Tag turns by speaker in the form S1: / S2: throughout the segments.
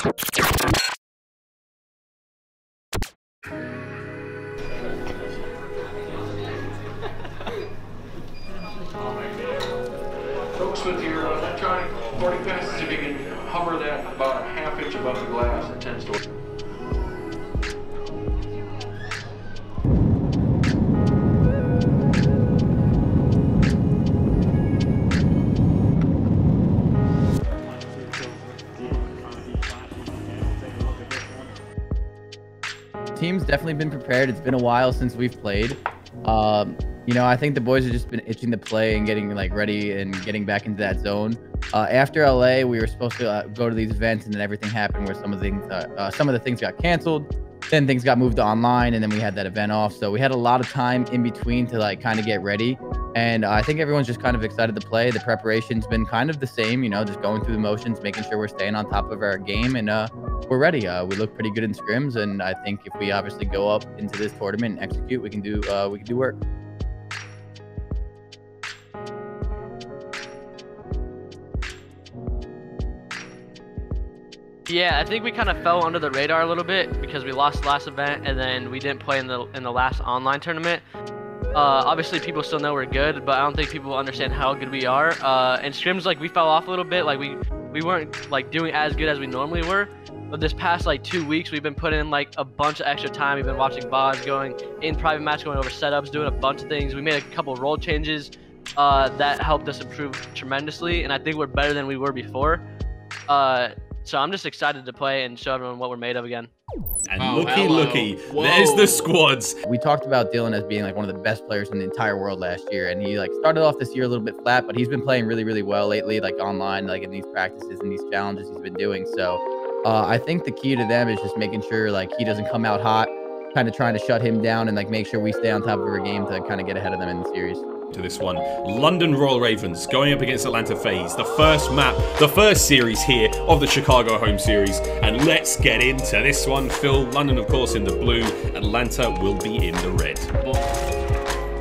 S1: Folks, with your electronic boarding passes, if you can hover that about a ½ inch above the glass, it tends to.
S2: Team's definitely been prepared. It's been a while since we've played. You know, I think the boys have just been itching to play and getting like ready and getting back into that zone. After LA, we were supposed to go to these events, and then everything happened where some of the things got canceled. Then things got moved to online, and then we had that event off. So we had a lot of time in between to like kind of get ready. And I think everyone's just kind of excited to play. The preparation's been kind of the same, you know, just going through the motions, making sure we're staying on top of our game, and we're ready. We look pretty good in scrims, and I think if we obviously go up into this tournament and execute, we can do work.
S3: Yeah, I think we kind of fell under the radar a little bit because we lost the last event, and then we didn't play in the last online tournament. Obviously, people still know we're good, but I don't think people understand how good we are. And scrims, like, we fell off a little bit. Like, we weren't like doing as good as we normally were. But this past like 2 weeks, we've been putting in like a bunch of extra time. We've been watching VODs, going in private match, going over setups, doing a bunch of things. We made a couple role changes that helped us improve tremendously, and I think we're better than we were before. So I'm just excited to play and show everyone what we're made of again.
S4: And looky, there's the squads.
S2: We talked about Dylan as being like one of the best players in the entire world last year, and he like started off this year a little bit flat, but he's been playing really, really well lately, like online, like in these practices and these challenges he's been doing. So I think the key to them is just making sure like he doesn't come out hot, kind of trying to shut him down and like make sure we stay on top of our game to kind of get ahead of them in the series.
S4: To this one, London Royal Ravens going up against Atlanta FaZe, the first map, the first series here of the Chicago home series, and let's get into this one. Phil, London of course in the blue, Atlanta will be in the red.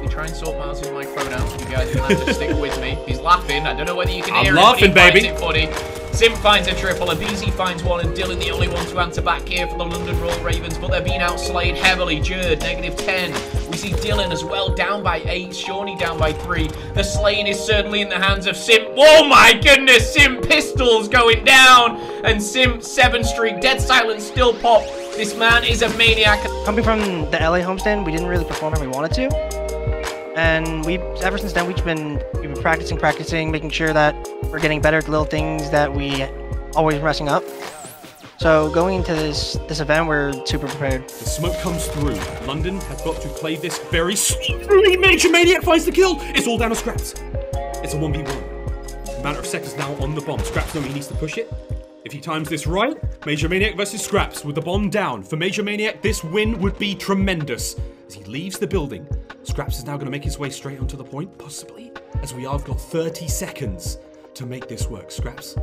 S5: We try and sort Miles' microphone out, you guys will have to stick with me. He's laughing, I don't know whether you can hear
S4: I'm laughing, baby.
S5: It funny. Sim finds a triple, Abizi finds one, and Dylan the only one to answer back here for the London Royal Ravens, but they're being outslayed heavily. Jerd, -10. We see Dylan as well, down by 8, Shawnee down by 3. The slaying is certainly in the hands of Sim. Oh my goodness, Sim pistols going down, and Sim 7 streak, dead silence still pop. This man is a maniac.
S6: Coming from the LA homestand, we didn't really perform how we wanted to. And ever since then, we've been practicing, making sure that we're getting better at the little things that we always messing up. So going into this event, we're super prepared.
S4: The smoke comes through. London have got to play this very slowly. Major Maniac finds the kill. It's all down to Scraps. It's a 1v1. A matter of seconds now on the bomb. Scraps knows he needs to push it. If he times this right, Major Maniac versus Scraps with the bomb down. For Major Maniac, this win would be tremendous. As he leaves the building, Scraps is now going to make his way straight onto the point, possibly, as we have got 30 seconds to make this work. Scraps,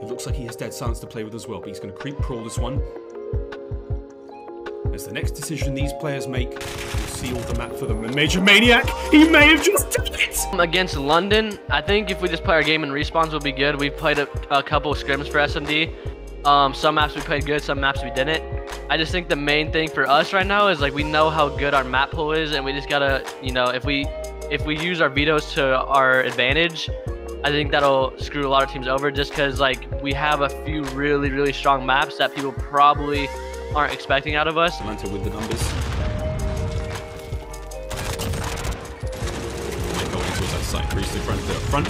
S4: it looks like he has dead silence to play with as well, but he's going to creep crawl this one. As the next decision these players make will seal the map for them. And Major Maniac, he may have just done it!
S3: Against London, I think if we just play our game in respawns, we'll be good. We've played a couple of scrims for SMD. Some maps we played good, some maps we didn't. I just think the main thing for us right now is like we know how good our map pool is, and we just gotta, you know, if we use our vetoes to our advantage, I think that'll screw a lot of teams over, just because like we have a few really, really strong maps that people probably aren't expecting out of us.
S4: Atlanta with the numbers. They're going towards that site. Crease in front, they're up front.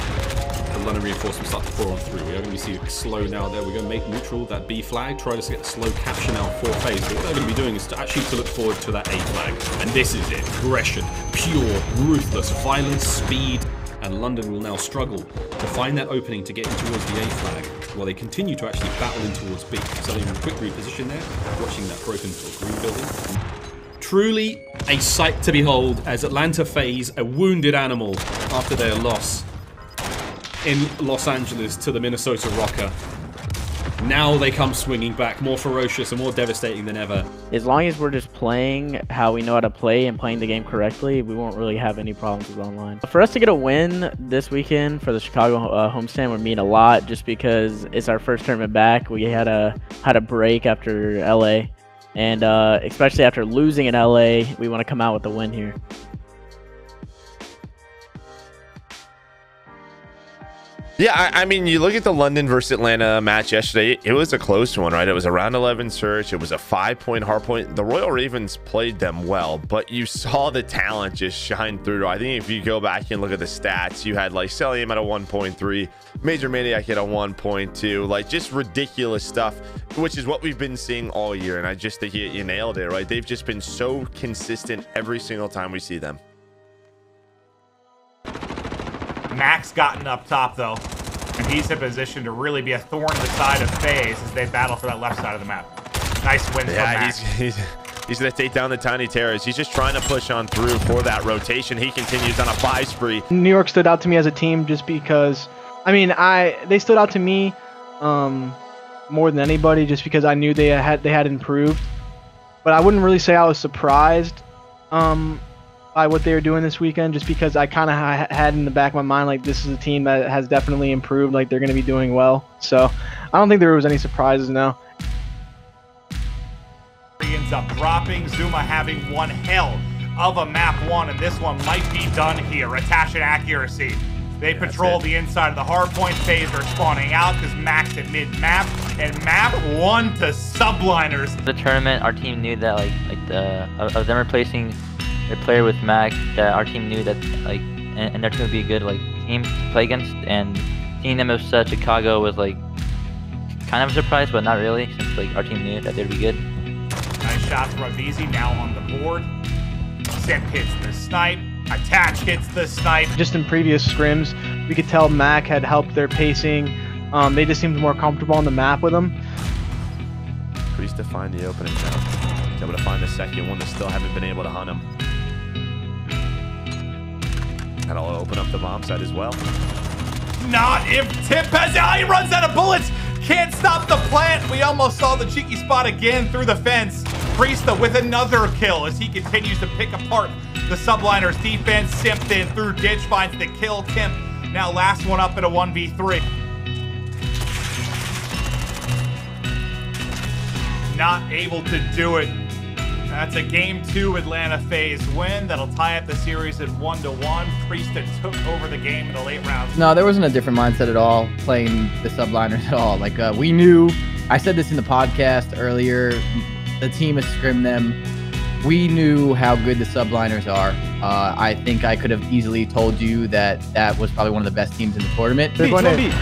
S4: The London reinforcements start to pour on through. We are going to see a slow now there. We're going to make neutral that B flag, try to get a slow capture now for FaZe. But what they're going to be doing is to actually look forward to that A flag. And this is it. Aggression, pure, ruthless, violence, speed. And London will now struggle to find that opening to get in towards the A flag, while they continue to actually battle in towards B. So they're in a quick reposition there, watching that broken green building. Truly a sight to behold as Atlanta FaZe, a wounded animal after their loss in Los Angeles to the Minnesota Rocker. Now they come swinging back, more ferocious and more devastating than ever.
S7: As long as we're just playing how we know how to play and playing the game correctly, we won't really have any problems with online. For us to get a win this weekend for the Chicago homestand would mean a lot, just because it's our first tournament back. We had a break after LA, and especially after losing in LA, we want to come out with a win here.
S8: Yeah, I mean, you look at the London versus Atlanta match yesterday, it was a close one, right? It was a round 11 search. It was a 5-point hardpoint. The Royal Ravens played them well, but you saw the talent just shine through. I think if you go back and look at the stats, you had like Celium at a 1.3, Major Maniac at a 1.2, like just ridiculous stuff, which is what we've been seeing all year. And I just think you nailed it, right? They've just been so consistent every single time we see them.
S9: Max gotten up top, though, and he's in position to really be a thorn in the side of FaZe as they battle for that left side of the map. Nice win from Max.
S8: He's going to take down the Tiny Terrors. He's just trying to push on through for that rotation. He continues on a 5 spree.
S10: New York stood out to me as a team just because, I mean, they stood out to me more than anybody just because I knew they had improved. But I wouldn't really say I was surprised by what they were doing this weekend, just because I kind of had in the back of my mind, like, this is a team that has definitely improved, like they're going to be doing well. So I don't think there was any surprises now.
S9: He ends up dropping. Zuma having one hell of a map 1, and this one might be done here. Attach and accuracy. They patrol the inside of the hard point. FaZe are spawning out because Max at mid-map, and map 1 to Subliners.
S11: The tournament, our team knew that of them replacing their player with Max, that our team knew that and their team would be a good team to play against, and seeing them as Chicago was kind of a surprise, but not really, since our team knew that they'd be good.
S9: Nice shots from Avizi now on the board. Simp hits the snipe. Attach hits the snipe.
S10: Just in previous scrims, we could tell Mac had helped their pacing. They just seemed more comfortable on the map with him.
S8: Priest to find the opening now. He's able to find the second one that still haven't been able to hunt him. And I'll open up the bomb side as well.
S9: Not if Tip has out. He runs out of bullets. Can't stop the plant. We almost saw the cheeky spot again through the fence. Priesta with another kill as he continues to pick apart the Subliners defense. Simped in through ditch, finds the kill. Timp now last one up at a 1v3. Not able to do it. That's a Game 2 Atlanta FaZe win. That'll tie up the series at 1-1. Priesta took over the game in the late rounds.
S2: No, there wasn't a different mindset at all playing the Subliners at all. We knew, I said this in the podcast earlier, the team has scrimmed them. We knew how good the Subliners are. I think I could have easily told you that that was probably one of the best teams in the tournament.
S12: They're going to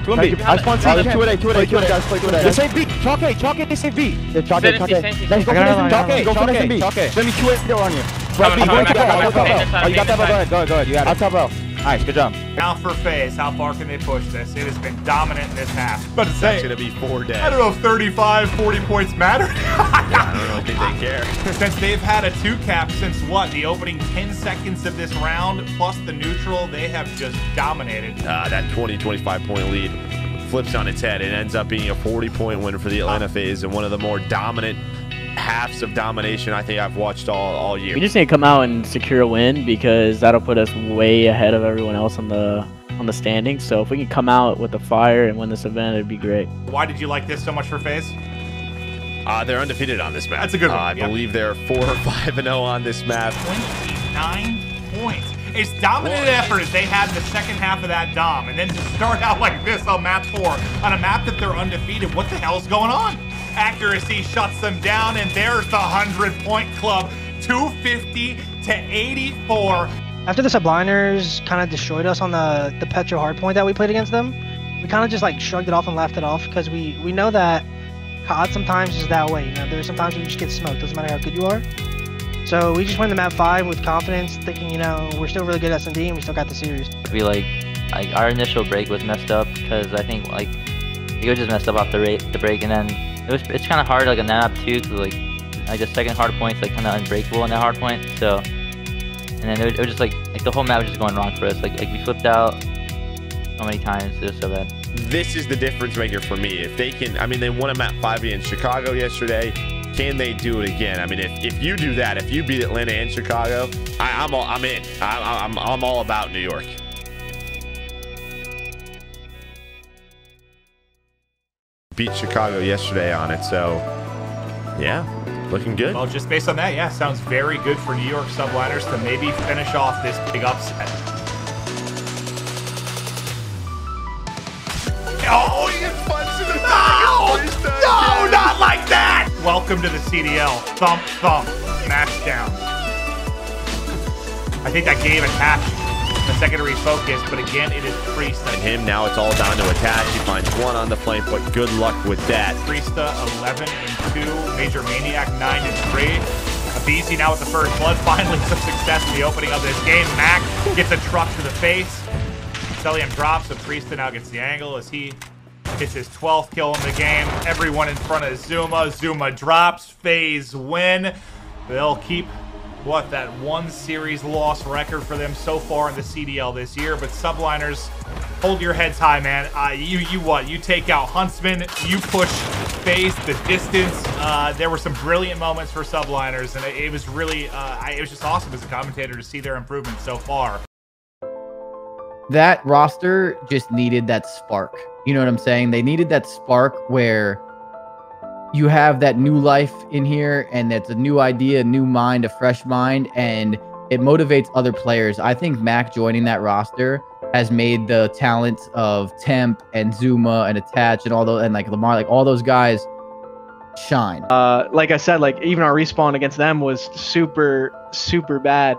S12: I spawned 2-A, guys, play 2-A. They say B. Chalk A, they say B. They're Chalk A. Let's go for this B. Let me 2-A on you. Grab B, go top L. Oh, you got that, go ahead, you got it. Top L. Nice, good job.
S9: Now for FaZe, how far can they push this? It has been dominant in this half. But to
S8: That's going to be 4 dead.
S9: I don't know if 35, 40 points matter.
S8: I don't think they care.
S9: Since they've had a 2-cap since what? The opening 10 seconds of this round, plus the neutral, they have just dominated.
S8: That 20-25 point lead flips on its head. It ends up being a 40-point win for the Atlanta FaZe and one of the more dominant halves of domination I think I've watched all year.
S7: We just need to come out and secure a win because that'll put us way ahead of everyone else on the standings. So if we can come out with the fire and win this event, it'd be great.
S9: Why did you like this so much for FaZe?
S8: They're undefeated on this map.
S9: That's a good one.
S8: I believe they're 4 or 5-0 on this map.
S9: 29 points. It's dominant effort as they had in the second half of that Dom, and then to start out like this on map 4, on a map that they're undefeated. What the hell's going on? Accuracy shuts them down, and there's the 100-point club, 250 to 84.
S6: After the Subliners kind of destroyed us on the Petro hardpoint that we played against them, we kind of just shrugged it off and laughed it off because we know that COD sometimes is that way. There's sometimes you just get smoked, doesn't matter how good you are. So we just went to map 5 with confidence, thinking, we're still really good at S&D and we still got the series.
S11: We our initial break was messed up because I think Ego just messed up off the break, and then it's kind of hard on that map too, because the second hard point's kind of unbreakable on that hard point. So, and then it was just the whole map was just going wrong for us. We flipped out so many times. It was so bad.
S8: this is the difference maker for me. If they can, I mean, they won a map 5v in Chicago yesterday. Can they do it again? I mean, if you do that, if you beat Atlanta and Chicago, I'm in. I'm all about New York. Beat Chicago yesterday on it, so yeah, looking good.
S9: Well, just based on that, yeah, sounds very good for New York Subliners to maybe finish off this big upset. Oh, he gets punched in the back. No, not like that. Welcome to the CDL. Thump, thump, smash down. I think that gave Attach the secondary focus, but again, it is Priesta.
S8: And him, now it's all down to Attach. He finds one on the flank, but good luck with that.
S9: Priesta 11-2, Major Maniac 9-3. aBeZy now with the first blood. Finally some success in the opening of this game. Mac gets a truck to the face. Cellium drops, so Priesta now gets the angle as he gets his 12th kill in the game. Everyone in front of Zuma. Zuma drops. FaZe win. They'll keep, what, that one series loss record for them so far in the CDL this year. But Subliners, hold your heads high, man. You take out Huntsman. You push FaZe the distance. There were some brilliant moments for Subliners, and it was really, it was just awesome as a commentator to see their improvement so far.
S2: That roster just needed that spark. You know what I'm saying? They needed that spark where you have that new life in here, and it's a new idea, a new mind, a fresh mind, and it motivates other players. I think Mac joining that roster has made the talents of Temp and Zuma and Attach and all those, and like Lamar, like all those guys shine.
S10: Like I said, like even our respawn against them was super bad.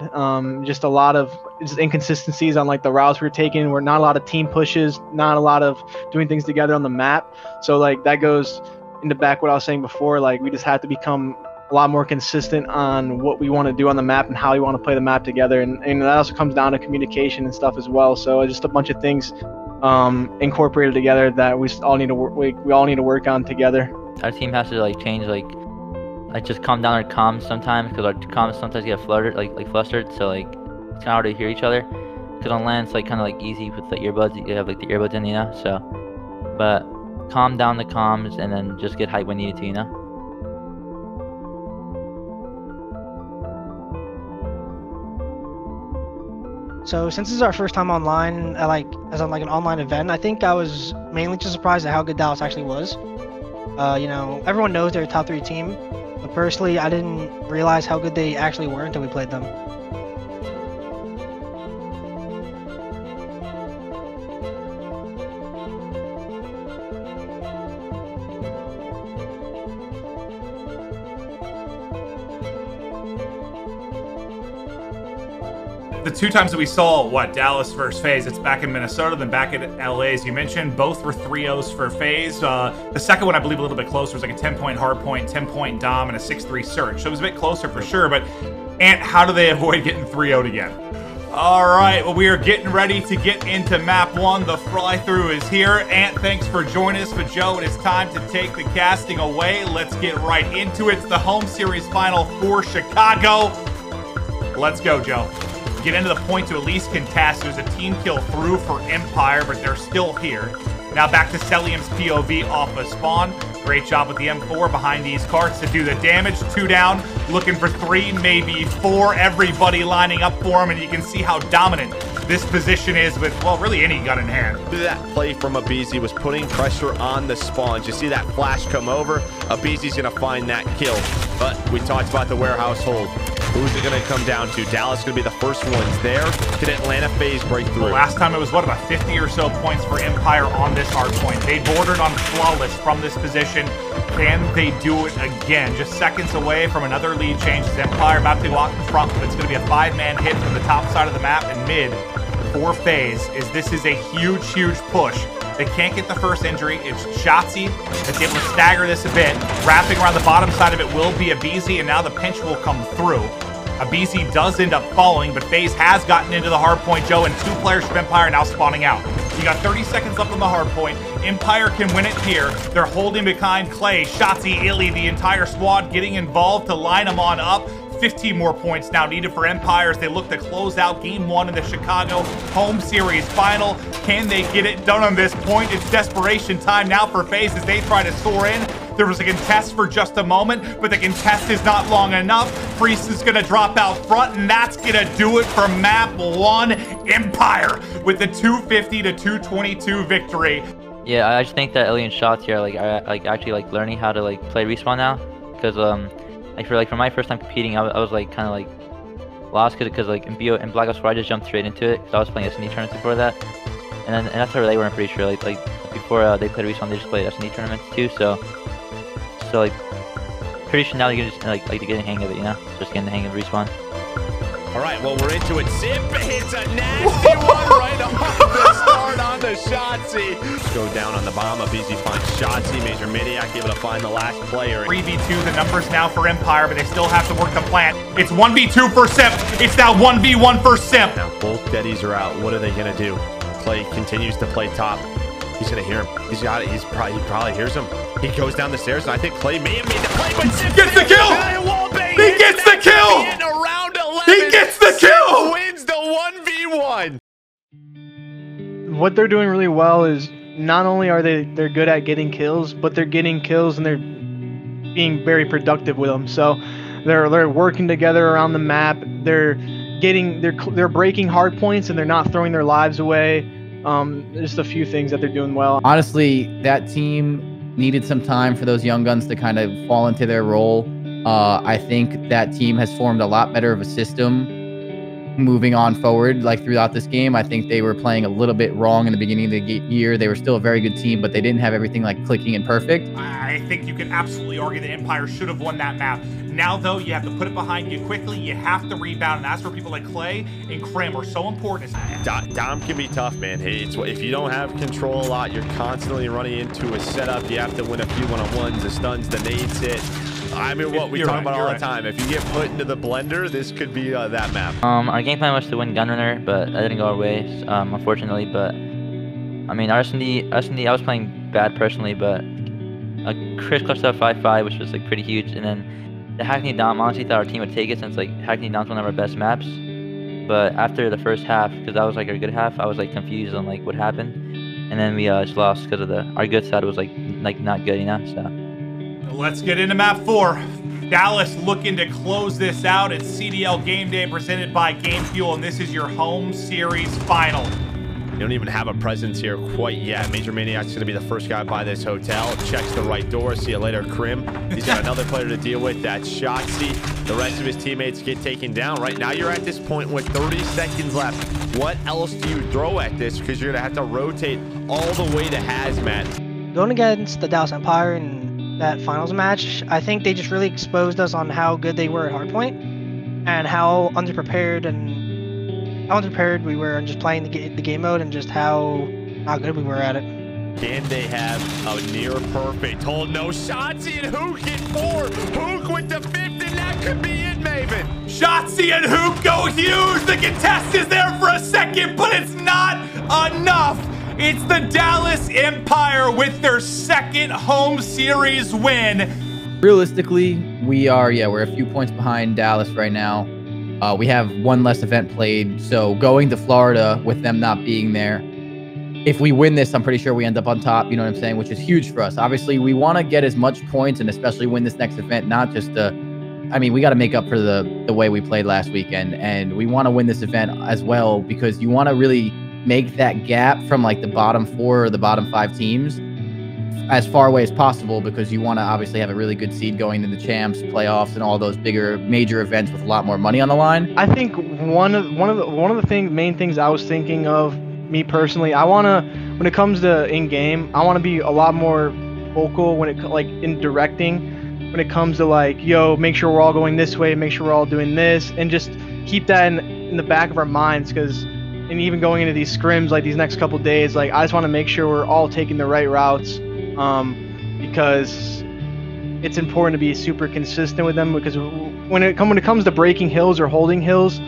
S10: Just a lot of just inconsistencies on like the routes we were taking. Were not a lot of team pushes, not a lot of doing things together on the map. So like that goes into back what I was saying before. Like we just have to become a lot more consistent on what we want to do on the map and how we want to play the map together. And that also comes down to communication and stuff as well. So just a bunch of things incorporated together that we all need to work. We all need to work on together.
S11: Our team has to like change, like just calm down our comms sometimes, because our comms sometimes get fluttered, like flustered. So like it's kind of hard to hear each other. Because on LAN it's like kind of like easy with the earbuds. You have like the earbuds in, you know. So, but calm down the comms and then just get hype when needed to, you know.
S6: So since this is our first time online, as on like an online event, I think I was mainly just surprised at how good Dallas actually was. You know, everyone knows they're a top 3 team, but personally, I didn't realize how good they actually were until we played them.
S9: The 2 times that we saw, Dallas versus FaZe, it's back in Minnesota, then back at LA, as you mentioned. Both were 3-0s for FaZe. The second one, I believe, a little bit closer. It was like a 10-point hardpoint, 10-point dom, and a 6-3 search. So it was a bit closer for sure, but Ant, how do they avoid getting 3-0'd again? All right, well, we are getting ready to get into map 1. The fly-through is here. Ant, thanks for joining us. But Joe, it is time to take the casting away. Let's get right into it. It's the home series final for Chicago. Let's go, Joe. Get into the point to at least contest. There's a team kill through for Empire, but they're still here. Now back to Cellium's POV off of spawn. Great job with the M4 behind these carts to do the damage. 2 down, looking for 3, maybe 4. Everybody lining up for him, and you can see how dominant this position is with, well, really any gun in hand.
S8: That play from aBeZy was putting pressure on the spawns. You see that flash come over. aBeZy's going to find that kill. But we talked about the warehouse hold. Who's it going to come down to? Dallas going to be the first ones there. Can Atlanta FaZe break through?
S9: Well, last time it was, what, about 50 or so points for Empire on this hard point. They bordered on flawless from this position. Can they do it again? Just seconds away from another lead change. Empire about to walk in front, but it's going to be a 5-man hit from the top side of the map and mid for FaZe. This is a huge push. They can't get the first injury. It's Shotzzy that's able to stagger this a bit. Wrapping around the bottom side of it will be aBeZy, and now the pinch will come through. aBeZy does end up falling, but FaZe has gotten into the hard point, Joe, and 2 players from Empire now spawning out. You got 30 seconds left on the hard point. Empire can win it here. They're holding behind Clay, Shotzzy, Illy, the entire squad getting involved to line them on up. 15 more points now needed for Empire as they look to close out Game 1 in the Chicago Home Series Final. Can they get it done on this point? It's desperation time now for FaZe as they try to soar in. There was a contest for just a moment, but the contest is not long enough. Priest is going to drop out front, and that's going to do it for Map 1. Empire with the 250 to 222 victory.
S11: Yeah, I just think that Alien Shots here are actually learning how to play Respawn now, because for my first time competing, I was kind of lost because in Black Ops 4 I just jumped straight into it because I was playing S&D tournaments before that, and that's where they were. I'm pretty sure before they played Respawn, they just played S&D tournaments too. So pretty sure now they can just to get the hang of it, you know, just getting the hang of Respawn.
S8: All right, well, we're into it. Zip hits a nasty one right off the start on the Shotzzy. Go down on the bomb. Abizi finds Shotzzy. Major Maniac able to find the last player.
S9: 3v2, the numbers now for Empire, but they still have to work the plant. It's 1v2 for Simp. It's now 1v1 for Simp.
S8: Now both Deddies are out. What are they going to do? Clay continues to play top. He's going to hear him. He's got it. He probably hears him. He goes down the stairs, and I think Clay may have made the play, but Simp
S9: gets the kill! He gets the kill! He gets the kill!
S8: Wins the 1v1.
S10: What they're doing really well is not only are they're good at getting kills, but they're getting kills and they're being very productive with them. So they're working together around the map. They're breaking hard points and they're not throwing their lives away. Just a few things that they're doing well.
S2: Honestly, that team needed some time for those young guns to kind of fall into their role. I think that team has formed a lot better of a system moving on forward, throughout this game. I think they were playing a little bit wrong in the beginning of the year. They were still a very good team, but they didn't have everything clicking and perfect.
S9: I think you can absolutely argue that Empire should have won that map. Now, though, you have to put it behind you quickly. You have to rebound, and that's where people like Clay and Krim are so important.
S8: Dom can be tough, man. Hey, if you don't have control a lot, you're constantly running into a setup. You have to win a few one-on-ones, the stuns, the nades hit. I mean, what we talk about all the time. If you get put into the blender, this could be that map.
S11: Our game plan was to win Gunrunner, but that didn't go our way, unfortunately. But I mean, our S&D, I was playing bad personally, but Chris clutched up 5-5, which was pretty huge. And then the Hackney Dom, honestly thought our team would take it since Hackney Dom's one of our best maps. But after the first half, because that was our good half, I was confused on what happened, and then we just lost because of our good side was not good enough. So.
S9: Let's get into map 4. Dallas looking to close this out. It's CDL Game Day presented by Game Fuel, and this is your home series final.
S8: You don't even have a presence here quite yet. Major Maniac's going to be the first guy by this hotel. Checks the right door. See you later, Krim. He's got another player to deal with. That's Shotzzy. The rest of his teammates get taken down. Right now, you're at this point with 30 seconds left. What else do you throw at this? Because you're going to have to rotate all the way to Hazmat.
S6: Going against the Dallas Empire and that finals match, I think they just really exposed us on how good they were at hardpoint and how underprepared we were on just playing the game mode and just how good we were at it.
S8: Can they have a near perfect hold? No, Shotzzy and Hook hit 4. Hook with the 5th, and that could be it, Maven.
S9: Shotzzy and Hook go huge. The contest is there for a second, but it's not enough. It's the Dallas Empire with their second home series win.
S2: Realistically, we're a few points behind Dallas right now. We have one less event played, so going to Florida with them not being there, if we win this, I'm pretty sure we end up on top, you know what I'm saying, which is huge for us. Obviously, we want to get as much points and especially win this next event, not just we got to make up for the way we played last weekend, and we want to win this event as well because you want to really make that gap from the bottom 4 or the bottom 5 teams as far away as possible, because you want to obviously have a really good seed going into the champs, playoffs, and all those bigger major events with a lot more money on the line.
S10: I think one of the main things I was thinking of, me personally, I want to, when it comes to in-game, I want to be a lot more vocal when it in directing, when it comes to yo, make sure we're all going this way, make sure we're all doing this, and just keep that in the back of our minds, because and even going into these scrims these next couple days, I just want to make sure we're all taking the right routes, because it's important to be super consistent with them, because when it comes to breaking hills or holding hills,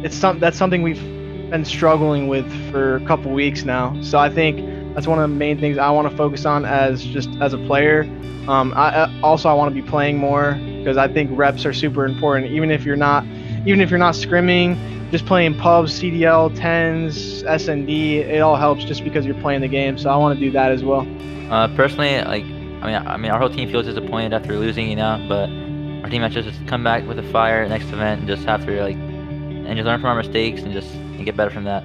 S10: that's something we've been struggling with for a couple weeks now. So I think that's one of the main things I want to focus on as a player. I want to be playing more because I think reps are super important. Even if you're not scrimming, just playing pubs, CDL, 10s, SND, it all helps just because you're playing the game. So I want to do that as well.
S11: Personally, like, I mean, our whole team feels disappointed after losing, you know, but our team has to just come back with a fire next event and just have to, like, and just learn from our mistakes and just get better from that.